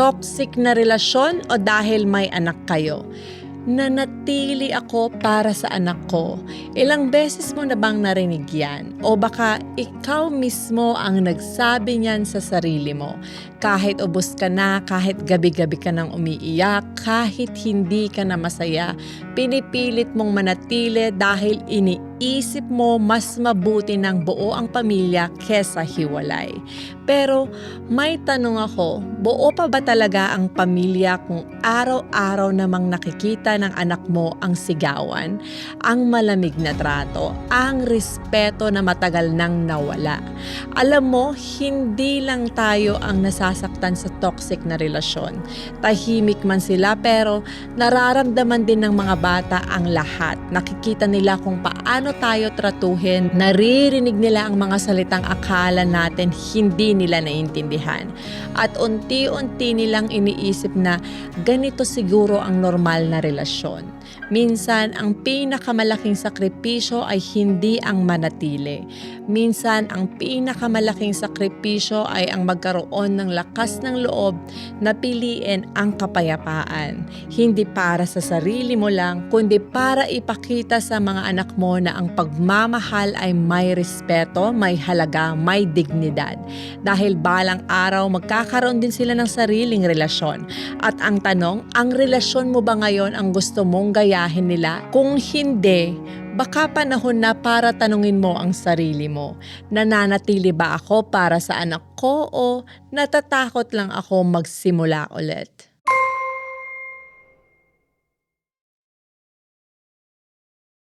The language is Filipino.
toxic na relasyon o dahil may anak kayo? Nanatili ako para sa anak ko. Ilang beses mo na bang narinig yan? O baka ikaw mismo ang nagsabi niyan sa sarili mo. Kahit ubos ka na, kahit gabi-gabi ka nang umiiyak, kahit hindi ka na masaya, pinipilit mong manatili dahil iniisip mo mas mabuti ng buo ang pamilya kesa hiwalay. Pero may tanong ako, buo pa ba talaga ang pamilya kung araw-araw namang nakikita ng anak mo ang sigawan, ang malamig na trato, ang respeto na matagal nang nawala? Alam mo, hindi lang tayo ang nasasaktan sa toxic na relasyon. Tahimik man sila pero nararamdaman din ng mga bata ang lahat. Nakikita nila kung paano tayo tratuhin, naririnig nila ang mga salitang akala natin hindi nila naiintindihan. At unti-unti nilang iniisip na ganito siguro ang normal na relasyon. Minsan, ang pinakamalaking sakripisyo ay hindi ang manatili. Minsan, ang pinakamalaking sakripisyo ay ang magkaroon ng lakas ng loob na piliin ang kapayapaan. Hindi para sa sarili mo lang, kundi para ipakita sa mga anak mo na ang pagmamahal ay may respeto, may halaga, may dignidad. Dahil balang araw, magkakaroon din sila ng sariling relasyon. At ang tanong, ang relasyon mo ba ngayon ang gusto mong gayahin nila? Kung hindi, baka panahon na para tanungin mo ang sarili mo. Nananatili ba ako para sa anak ko o natatakot lang ako magsimula ulit?